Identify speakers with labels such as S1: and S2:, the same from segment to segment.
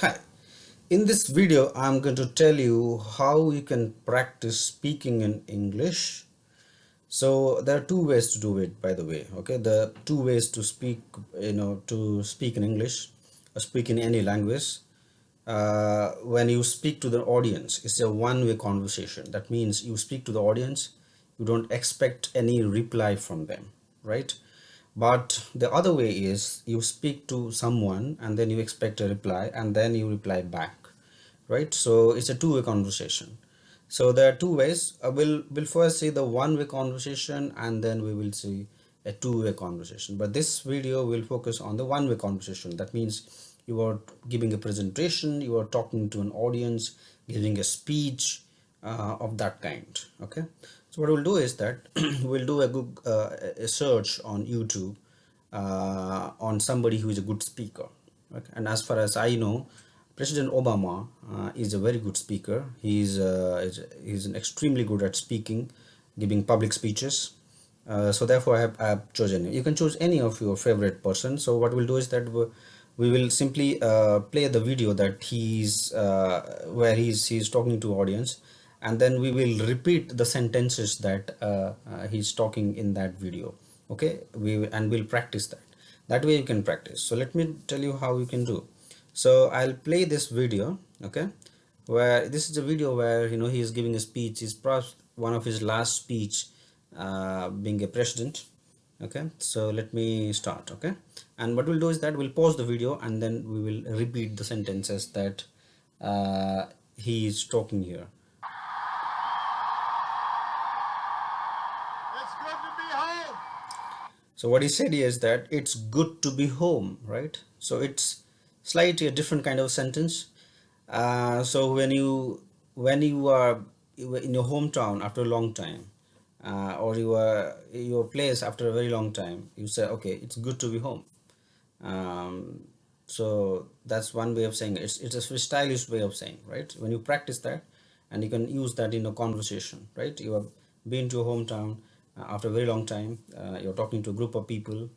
S1: Hi, in this video I'm going to tell you how you can practice speaking in English. So there are two ways to do it, by the way. Okay, the two ways to speak, to speak in English or speak in any language. When you speak to the audience, it's a one-way conversation. That means you speak to the audience, you don't expect any reply from them, right? But the other way is you speak to someone and then you expect a reply and then you reply back, right? So it's a two-way conversation. So there are two ways. We'll first see the one-way conversation and then we will see a two-way conversation. But this video will focus on the one-way conversation. That means you are giving a presentation, you are talking to an audience, giving a speech of that kind. Okay. So what we'll do is that we'll do a search on YouTube on somebody who is a good speaker. Okay? And as far as I know, President Obama is a very good speaker. He's an extremely good at speaking, giving public speeches. So therefore, I have chosen. You can choose any of your favorite person. So what we'll do is that we will simply play the video that where he's talking to audience, and then we will repeat the sentences that he's talking in that video. Okay, we'll practice that way you can practice. So let me tell you how you can do. So I'll play this video. Okay, where this is a video where he is giving a speech. He's perhaps one of his last speech being a president. Okay, so let me start. Okay, and what we'll do is that we'll pause the video and then we will repeat the sentences that he is talking here. It's good to be home. So what he said is that it's good to be home, right? So it's slightly a different kind of sentence. So when you are in your hometown after a long time, or you are your place after a very long time, you say, okay, it's good to be home. Um, so that's one way of saying it. It's a very stylish way of saying, right? When you practice that, and you can use that in a conversation, right? You have been to your hometown after a very long time. You're talking to a group of people.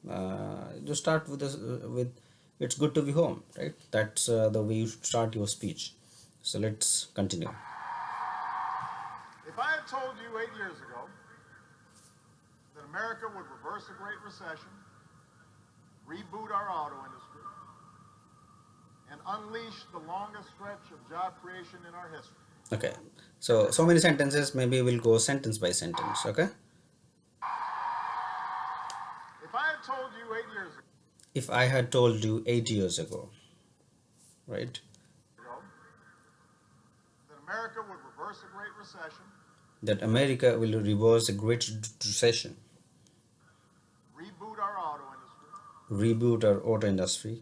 S1: You start with with "It's good to be home," right? That's the way you should start your speech. So let's continue. If I had told you 8 years ago that America would reverse a Great Recession, reboot our auto industry, and unleash the longest stretch of job creation in our history. Okay, so many sentences, maybe we'll go sentence by sentence. Okay, if I had told you 8 years ago, if I had told you 8 years ago, right, that America would reverse a Great Recession, that America will reverse a great recession, reboot our auto industry,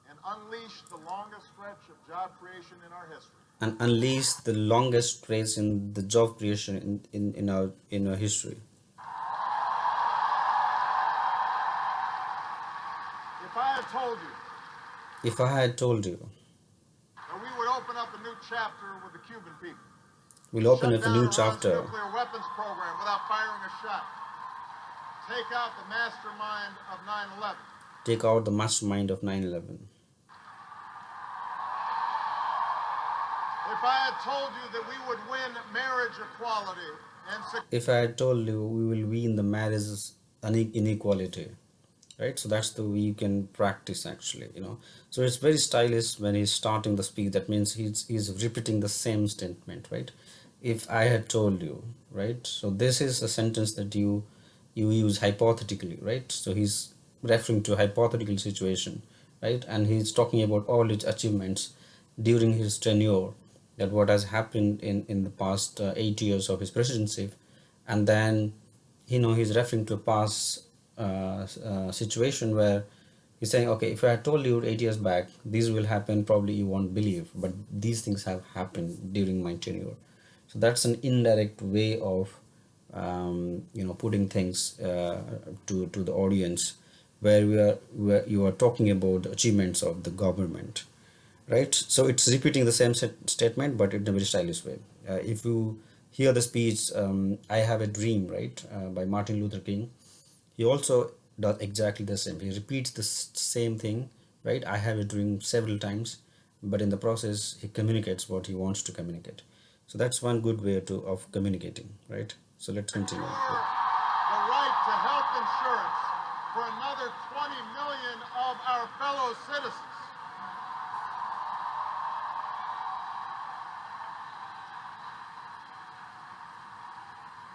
S1: and unleash the longest stretch of job creation in our history. And unleash the longest stretch in the job creation in our history. If I had told you, if I had told you that we would open up a new chapter with the Cuban people, we'll open up a new chapter. Nuclear weapons program without firing a shot. Take out the mastermind of 9/11. Take out the mastermind of 9/11. If I had told you that we would win marriage equality and if I had told you we will win the marriage inequality, right? So that's the way you can practice actually. So it's very stylish when he's starting the speech. That means he's repeating the same statement, right? If I had told you, right? So this is a sentence that you use hypothetically, right? So he's referring to a hypothetical situation, right? And he's talking about all his achievements during his tenure, that what has happened in the past 8 years of his presidency. And then he's referring to a past situation where he's saying, okay, if I had told you 8 years back these will happen, probably you won't believe, but these things have happened during my tenure. So that's an indirect way of putting things to the audience, where you are talking about the achievements of the government, right? So it's repeating the same statement but in a very stylish way. If you hear the speech, I Have a Dream, right, by Martin Luther King, he also does exactly the same. He repeats the same thing right? I have it ring several times, but in the process he communicates what he wants to communicate. So that's one good way to of communicating, right? So let's continue.
S2: The right to health insurance for another 20 million of our fellow citizens.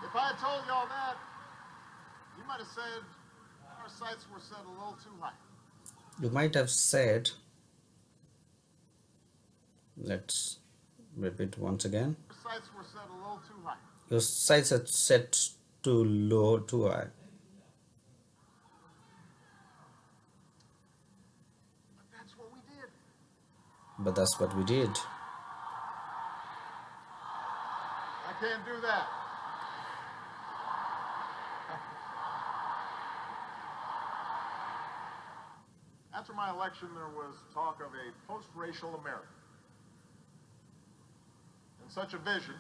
S2: If I had told y'all that, you might have said our sights were set a little too high.
S1: You might have said, let's repeat once again.
S2: Our sights were set a little too high.
S1: Your sights are set too low, too high.
S2: But that's what we did.
S1: But that's what we did.
S2: I can't do that. After my election, there was talk of a post-racial America. And such a vision,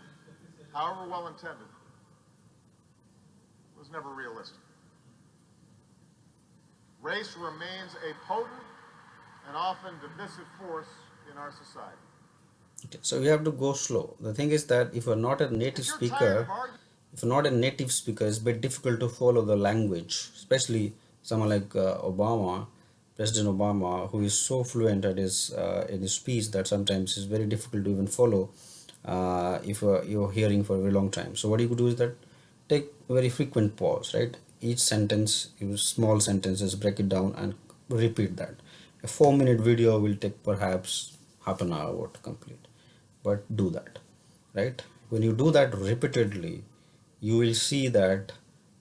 S2: however well intended, was never realistic. Race remains a potent and often divisive force in our society.
S1: Okay, so you have to go slow. The thing is that if you're not a native
S2: If you're
S1: speaker,
S2: tired of arguing,
S1: if you're not a native speaker, it's a bit difficult to follow the language, especially someone like Obama, President Obama, who is so fluent at his in his speech that sometimes it's very difficult to even follow if you're hearing for a very long time. So what you could do is that take a very frequent pause, right? Each sentence, use small sentences, break it down and repeat that. A 4-minute video will take perhaps half an hour to complete, but do that, right? When you do that repeatedly, you will see that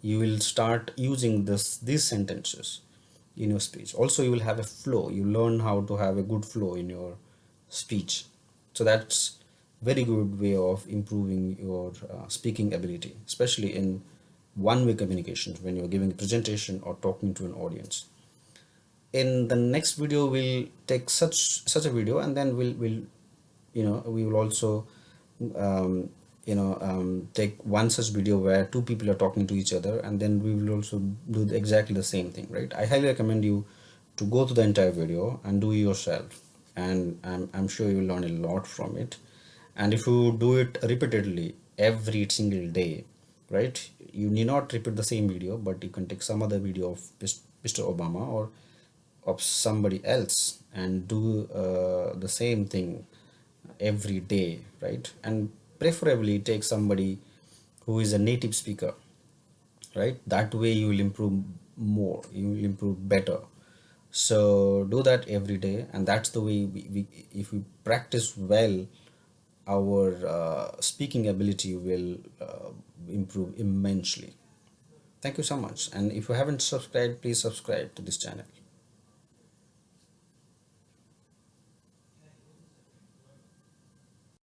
S1: you will start using these sentences in your speech. Also, you will have a flow. You learn how to have a good flow in your speech. So that's very good way of improving your speaking ability, especially in one-way communications when you're giving a presentation or talking to an audience. In the next video, we'll take such a video, and then we'll we will also take one such video where two people are talking to each other, and then we will also do exactly the same thing, right? I highly recommend you to go to the entire video and do it yourself, and I'm sure you will learn a lot from it. And if you do it repeatedly every single day, right, you need not repeat the same video, but you can take some other video of Mr. Obama or of somebody else and do the same thing every day, right? And preferably take somebody who is a native speaker, right? That way you will improve more, you will improve better. So do that every day, and that's the way if we practice well, our speaking ability will improve immensely. Thank you so much, and if you haven't subscribed, please subscribe to this channel.